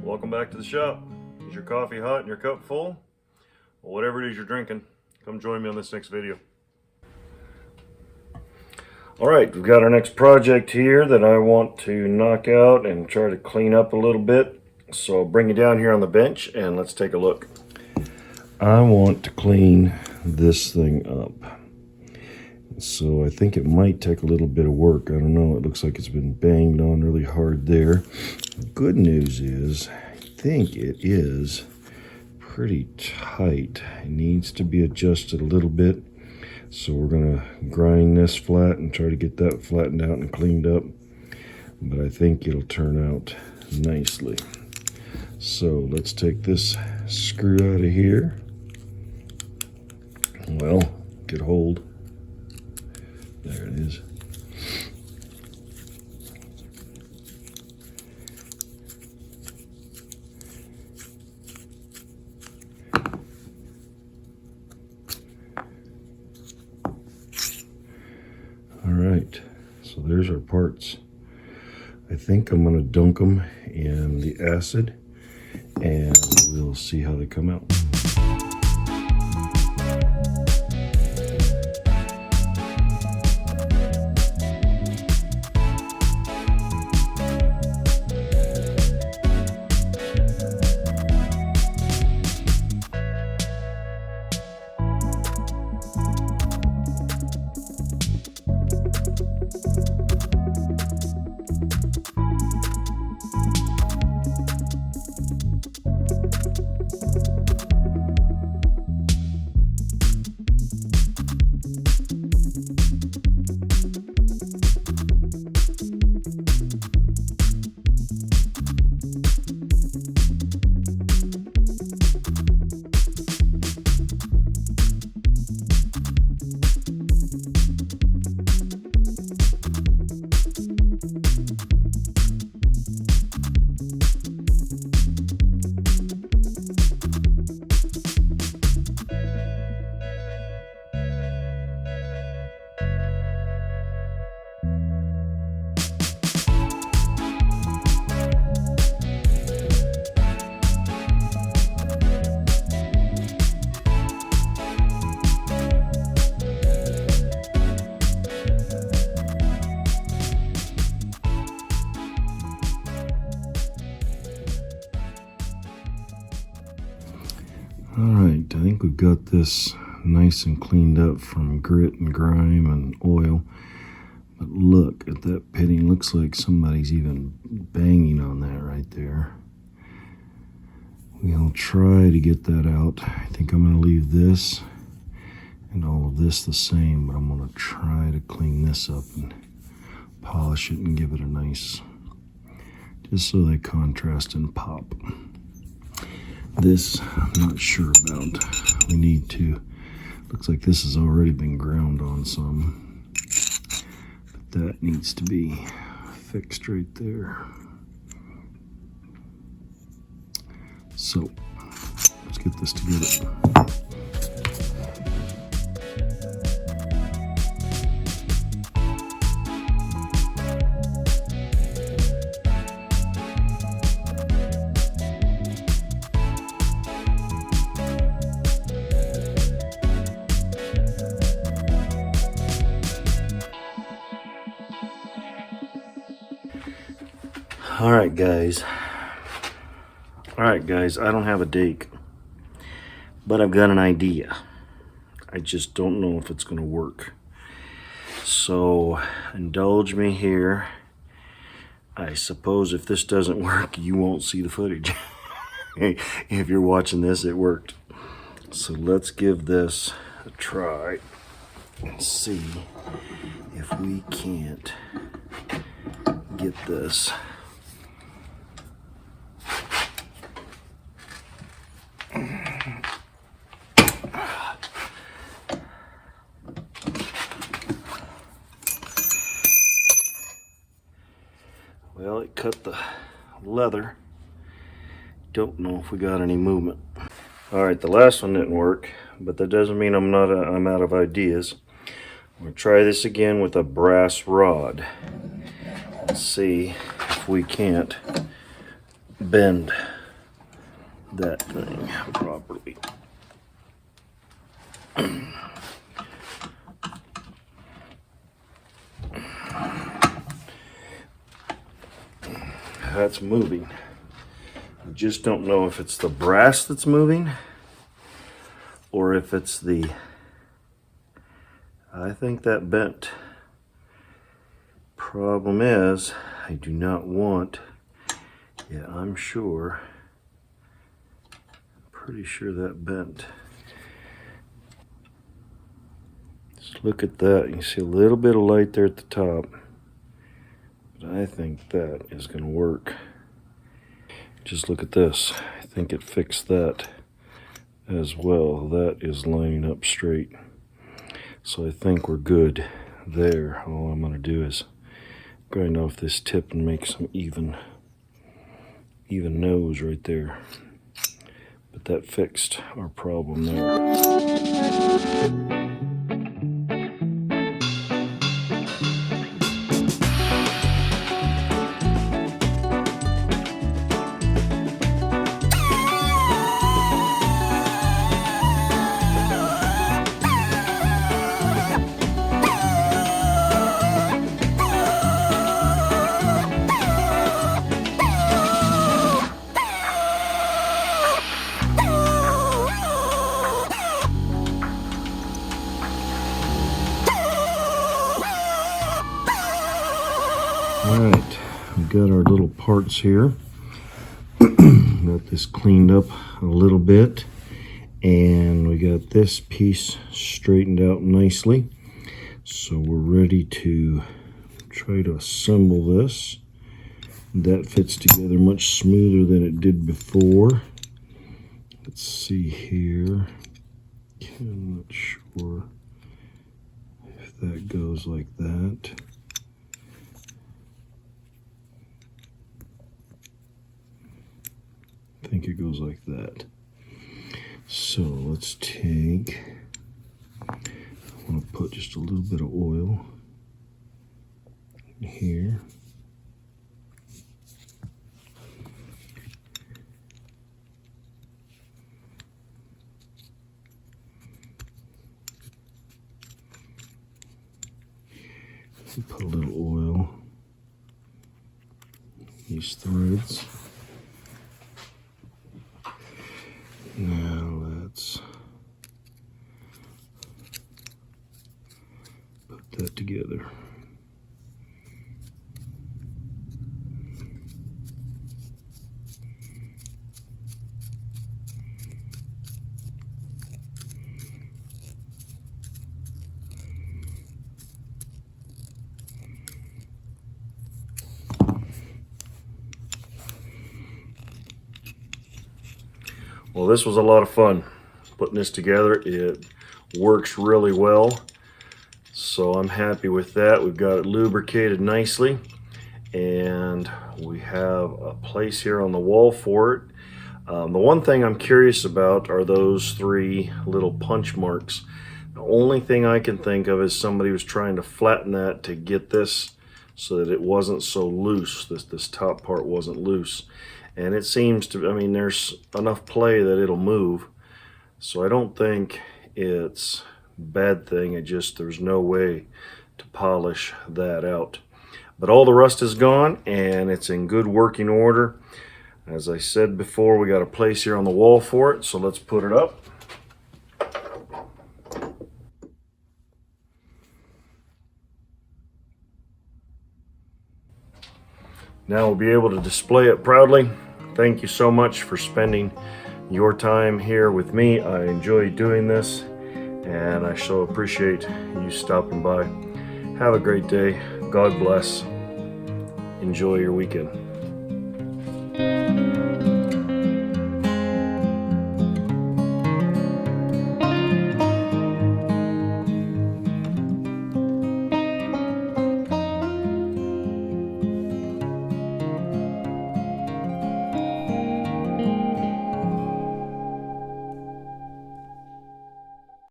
welcome back to the shop. Is your coffee hot and your cup full? Well, whatever it is you're drinking, come join me on this next video. Alright, we've got our next project here that I want to knock out and try to clean up a little bit. So I'll bring you down here on the bench and let's take a look. I want to clean this thing up. So I think it might take a little bit of work. I don't know. It looks like it's been banged on really hard there. The good news is, I think it is pretty tight. It needs to be adjusted a little bit. So we're going to grind this flat and try to get that flattened out and cleaned up. But I think it'll turn out nicely. So let's take this screw out of here. Well, get hold. There it is. All right, so there's our parts. I think I'm going to dunk them in the acid and we'll see how they come out. Alright, I think we've got this nice and cleaned up from grit and grime and oil. But look at that pitting. Looks like somebody's even banging on that right there. We'll try to get that out. I think I'm going to leave this and all of this the same, but I'm going to try to clean this up and polish it and give it a nice, just so they contrast and pop. This, I'm not sure about. We need to, looks like this has already been ground on some. But that needs to be fixed right there. So, let's get this together. Alright guys, I don't have a dake, but I've got an idea. I just don't know if it's going to work. So indulge me here. I suppose if this doesn't work, you won't see the footage. If you're watching this, it worked. So let's give this a try and see if we can't get this. Well, it cut the leather. Don't know if we got any movement. All right, the last one didn't work, but that doesn't mean I'm out of ideas. We'll try this again with a brass rod. Let's see if we can't bend that thing properly. That's moving. I just don't know if it's the brass that's moving or if it's the, I think that bent. Problem is, I do not want, yeah, I'm sure, pretty sure that bent. Just look at that. You see a little bit of light there at the top. But I think that is going to work. Just look at this. I think it fixed that as well. That is lining up straight. So I think we're good there. All I'm going to do is grind off this tip and make some even nose right there. But that fixed our problem there. Alright, we've got our little parts here. Got this cleaned up a little bit, and we got this piece straightened out nicely. So we're ready to try to assemble this. That fits together much smoother than it did before. Let's see here. I'm not sure if that goes like that. I think it goes like that. So let's take, I want to put just a little bit of oil in here. Put a little oil in these threads. Now let's put that together. Well, this was a lot of fun putting this together. It works really well, so I'm happy with that. We've got it lubricated nicely, and we have a place here on the wall for it. The one thing I'm curious about are those three little punch marks. The only thing I can think of is somebody was trying to flatten that to get this so that it wasn't so loose. This top part wasn't loose. And it seems to, I mean, there's enough play that it'll move. So I don't think it's a bad thing. It just, there's no way to polish that out. But all the rust is gone and it's in good working order. As I said before, we got a place here on the wall for it. So let's put it up. Now we'll be able to display it proudly. Thank you so much for spending your time here with me. I enjoy doing this, and I so appreciate you stopping by. Have a great day. God bless. Enjoy your weekend.